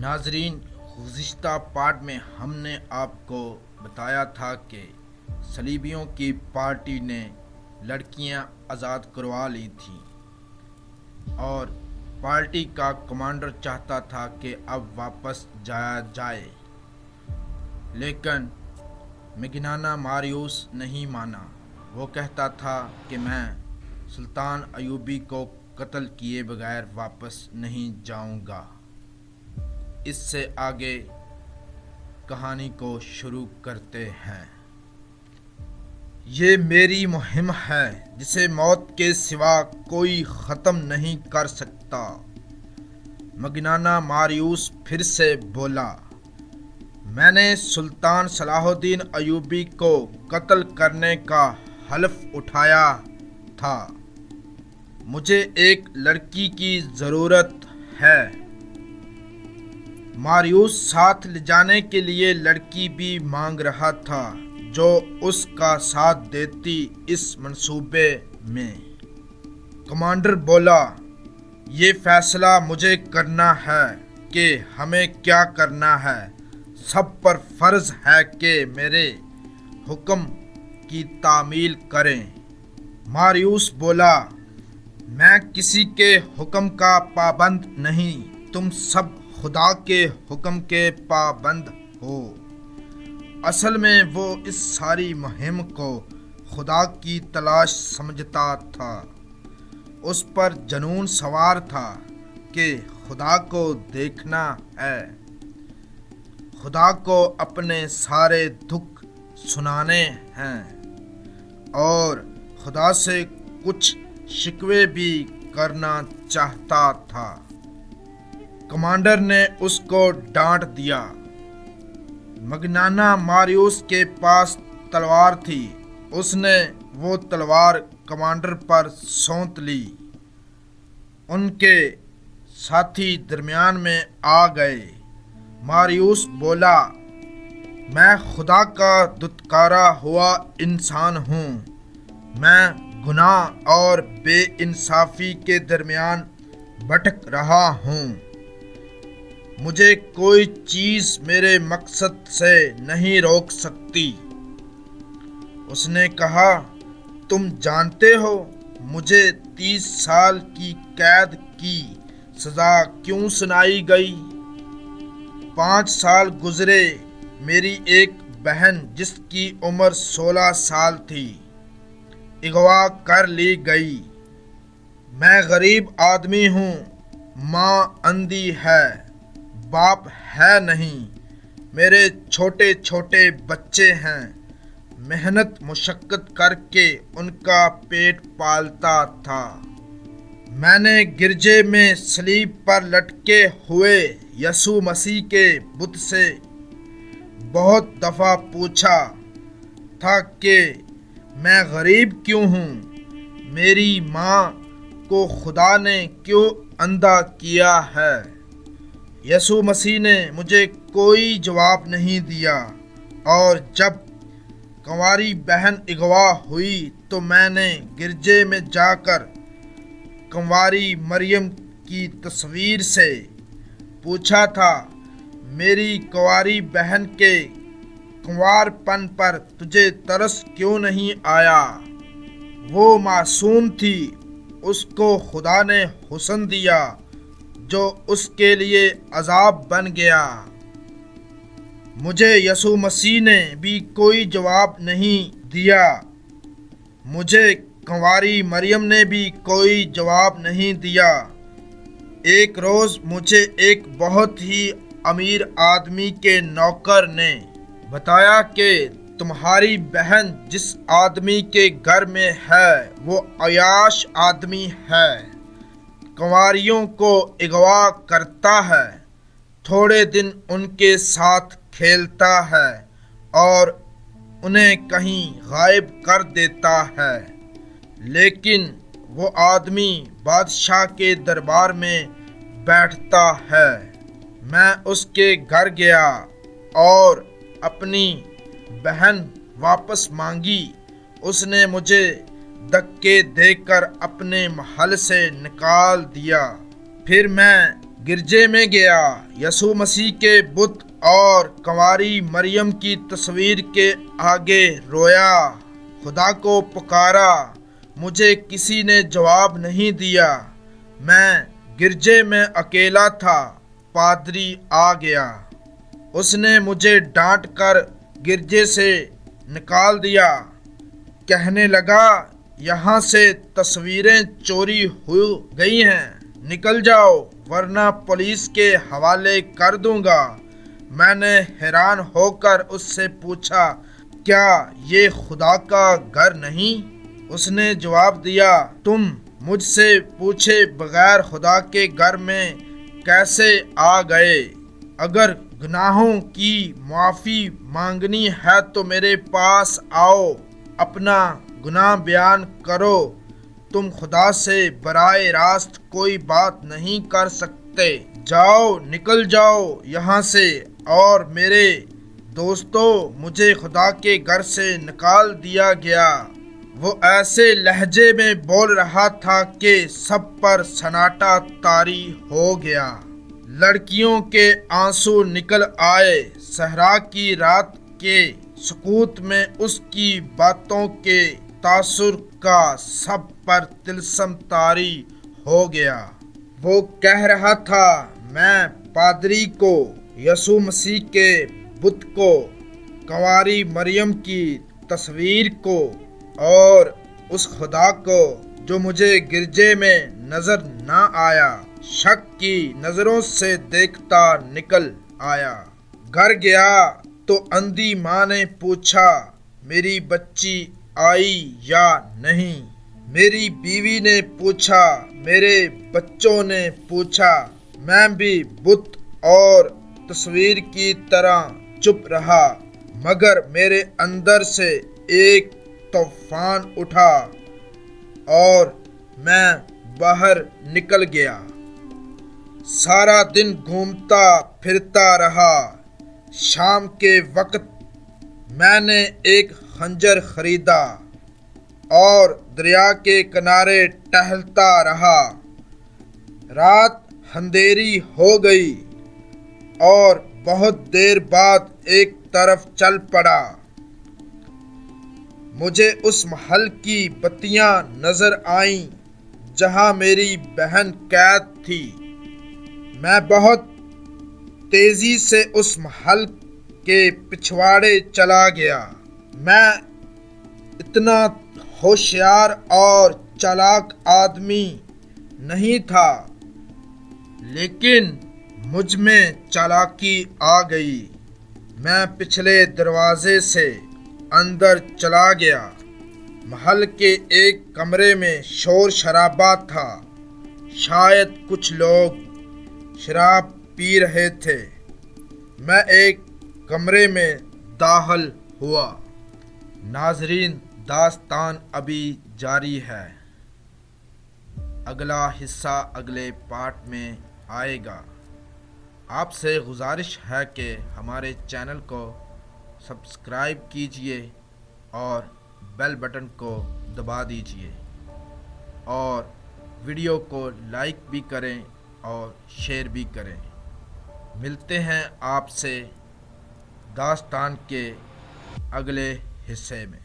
ناظرین، گزشتہ پارٹ میں ہم نے آپ کو بتایا تھا کہ صلیبیوں کی پارٹی نے لڑکیاں آزاد کروا لی تھیں اور پارٹی کا کمانڈر چاہتا تھا کہ اب واپس جایا جائے، لیکن مگنانا ماریوس نہیں مانا۔ وہ کہتا تھا کہ میں سلطان ایوبی کو قتل کیے بغیر واپس نہیں جاؤں گا۔ اس سے آگے کہانی کو شروع کرتے ہیں۔ یہ میری مہم ہے جسے موت کے سوا کوئی ختم نہیں کر سکتا۔ مگنانا ماریوس پھر سے بولا، میں نے سلطان صلاح الدین ایوبی کو قتل کرنے کا حلف اٹھایا تھا۔ مجھے ایک لڑکی کی ضرورت ہے۔ ماریوس ساتھ لے جانے کے لیے لڑکی بھی مانگ رہا تھا جو اس کا ساتھ دیتی اس منصوبے میں۔ کمانڈر بولا، یہ فیصلہ مجھے کرنا ہے کہ ہمیں کیا کرنا ہے۔ سب پر فرض ہے کہ میرے حکم کی تعمیل کریں۔ ماریوس بولا، میں کسی کے حکم کا پابند نہیں، تم سب خدا کے حکم کے پابند ہو۔ اصل میں وہ اس ساری مہم کو خدا کی تلاش سمجھتا تھا۔ اس پر جنون سوار تھا کہ خدا کو دیکھنا ہے، خدا کو اپنے سارے دکھ سنانے ہیں اور خدا سے کچھ شکوے بھی کرنا چاہتا تھا۔ کمانڈر نے اس کو ڈانٹ دیا۔ مگنانا ماریوس کے پاس تلوار تھی۔ اس نے وہ تلوار کمانڈر پر سونت لی۔ ان کے ساتھی درمیان میں آ گئے۔ ماریوس بولا، میں خدا کا دھتکارا ہوا انسان ہوں۔ میں گناہ اور بے انصافی کے درمیان بھٹک رہا ہوں۔ مجھے کوئی چیز میرے مقصد سے نہیں روک سکتی۔ اس نے کہا، تم جانتے ہو مجھے 30 سال کی قید کی سزا کیوں سنائی گئی؟ 5 سال گزرے، میری ایک بہن جس کی عمر 16 سال تھی اغوا کر لی گئی۔ میں غریب آدمی ہوں، ماں اندھی ہے، باپ ہے نہیں، میرے چھوٹے چھوٹے بچے ہیں، محنت مشقت کر کے ان کا پیٹ پالتا تھا۔ میں نے گرجے میں صلیب پر لٹکے ہوئے یسوع مسیح کے بت سے بہت دفعہ پوچھا تھا کہ میں غریب کیوں ہوں؟ میری ماں کو خدا نے کیوں اندھا کیا ہے؟ یسوع مسیح نے مجھے کوئی جواب نہیں دیا، اور جب کنواری بہن اغوا ہوئی تو میں نے گرجے میں جا کر کنواری مریم کی تصویر سے پوچھا تھا، میری کنواری بہن کے کنوار پن پر تجھے ترس کیوں نہیں آیا؟ وہ معصوم تھی، اس کو خدا نے حسن دیا جو اس کے لیے عذاب بن گیا۔ مجھے یسوع مسیح نے بھی کوئی جواب نہیں دیا، مجھے کنواری مریم نے بھی کوئی جواب نہیں دیا۔ ایک روز مجھے ایک بہت ہی امیر آدمی کے نوکر نے بتایا کہ تمہاری بہن جس آدمی کے گھر میں ہے وہ عیاش آدمی ہے، کنواریوں کو اغوا کرتا ہے، تھوڑے دن ان کے ساتھ کھیلتا ہے اور انہیں کہیں غائب کر دیتا ہے۔ لیکن وہ آدمی بادشاہ کے دربار میں بیٹھتا ہے۔ میں اس کے گھر گیا اور اپنی بہن واپس مانگی۔ اس نے مجھے دھکے دے کر اپنے محل سے نکال دیا۔ پھر میں گرجے میں گیا، یسوع مسیح کے بت اور کنواری مریم کی تصویر کے آگے رویا، خدا کو پکارا، مجھے کسی نے جواب نہیں دیا۔ میں گرجے میں اکیلا تھا، پادری آ گیا، اس نے مجھے ڈانٹ کر گرجے سے نکال دیا، کہنے لگا یہاں سے تصویریں چوری ہو گئی ہیں، نکل جاؤ ورنہ پولیس کے حوالے کر دوں گا۔ میں نے حیران ہو کر اس سے پوچھا کیا یہ خدا کا گھر نہیں؟ اس نے جواب دیا تم مجھ سے پوچھے بغیر خدا کے گھر میں کیسے آ گئے؟ اگر گناہوں کی معافی مانگنی ہے تو میرے پاس آؤ، اپنا گناہ بیان کرو، تم خدا سے براہ راست کوئی بات نہیں کر سکتے، جاؤ نکل جاؤ یہاں سے۔ اور میرے دوستو، مجھے خدا کے گھر سے نکال دیا گیا۔ وہ ایسے لہجے میں بول رہا تھا کہ سب پر سناٹا طاری ہو گیا۔ لڑکیوں کے آنسو نکل آئے، صحرا کی رات کے سکوت میں اس کی باتوں کے تاثر کا سب پر طلسم طاری ہو گیا۔ وہ کہہ رہا تھا میں پادری کو، یسوع مسیح کے بت کو، کنواری مریم کی تصویر کو اور اس خدا کو جو مجھے گرجے میں نظر نہ آیا، شک کی نظروں سے دیکھتا نکل آیا۔ گھر گیا تو اندھی ماں نے پوچھا میری بچی آئی یا نہیں؟ میری بیوی نے پوچھا، میرے بچوں نے پوچھا، میں بھی بت اور تصویر کی طرح چپ رہا، مگر میرے اندر سے ایک طوفان اٹھا اور میں باہر نکل گیا۔ سارا دن گھومتا پھرتا رہا۔ شام کے وقت میں نے ایک خنجر خریدا اور دریا کے کنارے ٹہلتا رہا۔ رات اندھیری ہو گئی اور بہت دیر بعد ایک طرف چل پڑا۔ مجھے اس محل کی بتیاں نظر آئیں جہاں میری بہن قید تھی۔ میں بہت تیزی سے اس محل کے پچھواڑے چلا گیا۔ میں اتنا ہوشیار اور چالاک آدمی نہیں تھا، لیکن مجھ میں چالاکی آ گئی۔ میں پچھلے دروازے سے اندر چلا گیا۔ محل کے ایک کمرے میں شور شرابہ تھا، شاید کچھ لوگ شراب پی رہے تھے۔ میں ایک کمرے میں داخل ہوا۔ ناظرین، داستان ابھی جاری ہے، اگلا حصہ اگلے پارٹ میں آئے گا۔ آپ سے گزارش ہے کہ ہمارے چینل کو سبسکرائب کیجئے اور بیل بٹن کو دبا دیجئے اور ویڈیو کو لائک بھی کریں اور شیئر بھی کریں۔ ملتے ہیں آپ سے داستان کے اگلے حصے میں۔